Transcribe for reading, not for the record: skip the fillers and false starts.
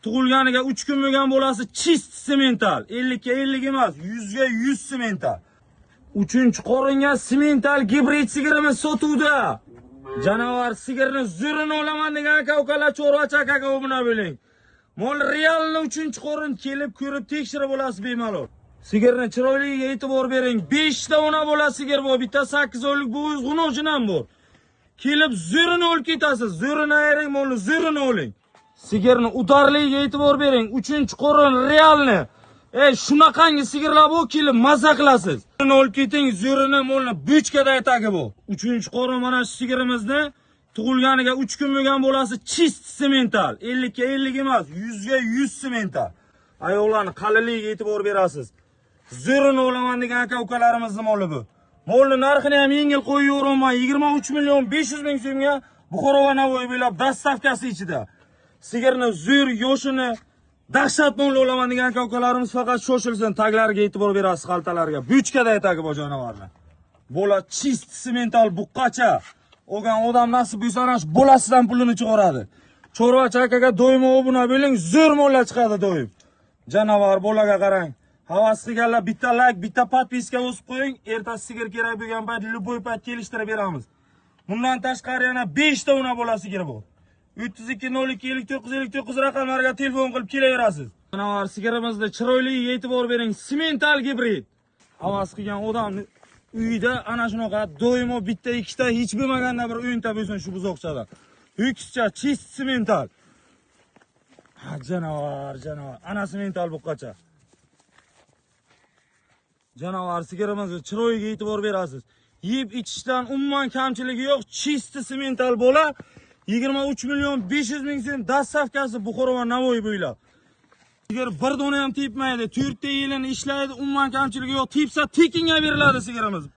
Tug'ilganiga 3 kun bo'lgan bolasi chist semental. 50 ga 50 emas, 100 ga 100 semental. 3-qoringa semental gibrid sigirimiz sotuvda. Janavar sigirni zo'rini olaman degan aka-ukalar, cho'rvachi aka buna bo'ling. Mol realni 3-qorin kelib ko'rib tekshirib olasiz bemalol. Sigirni chiroyliga e'tibor bering. 5 ta ona bola sigir bor, bitta 8 oylik bo'yiz g'unojin ham bor. Kelib zo'rini olib ketasiz. Zo'rini ayring, molni zo'rini oling. Sigirni udarligiga e'tibor bering. 3-qorin realni. Shunaqangi sigirlar bu, kelib maza qilasiz. Zo'rini olib keting, zo'rini molni bochkada aytagi bu. 3-qorin mana shu sigirimizni tug'ilganiga 3 kun bo'lgan bolasi chist semental. 50 ga 50 emas, 100 ga 100 semental. Ayollarning qalinligiga e'tibor berasiz. Zo'rini olaman degan aka-ukalarimizning moli bu. Molni narxini ham yengil qo'yaverman. 23 million 500 ming so'mga Buxoro va Navoiy bo'ylab dastavkasi ichida. Sigirni zo'r yoshini dahshat molni olaman degan aka-ukalarimiz faqat shoshilsin, taglariga e'tibor berasiz, xaltalarga. Bochkada aytagi bu jonivorni. Bola chist semental buqqacha. Olgan odam nasib bo'lsa, ana shu bolasidan pulini chiqaradi. Cho'rvachi akaga doimo obuna bo'ling, zo'r mollar chiqadi doim. Janavar bolaga qarang. Havas qilganlar bitta like, bitta podpiska bosib qo'ying. Ertasi sigir kerak bo'lgan payt любой payt kelishtirib beramiz. Bundan tashqari yana 5 ta ona bola sigir bor. 32 02 59 59 raqamlarga telefon qilib kelaverasiz. Janavar sigirimizni chiroyliga e'tibor bering. Semental gibrid. Havas qilgan odamni uyida ana shunaqa doimo bitta ikkita hech bo'lmaganda bir o'yinta bo'lsin shu buzoqchada. Ho'kizcha chist semental. Janavar. Ana semental buqqacha. Janavar sigirimizni chiroyiga e'tibor berasiz. Yeb ichishdan umuman kamchiligi yo'q, chist semental bola. 23 million 500 ming so'm dastavkasi Buxoro va Navoiy bo'ylab. Sigir bir dona ham tepmaydi, 4 ta yilini ishlaydi, umuman kamchiligi yo'q. Tepsa tekinga beriladi sigirimiz.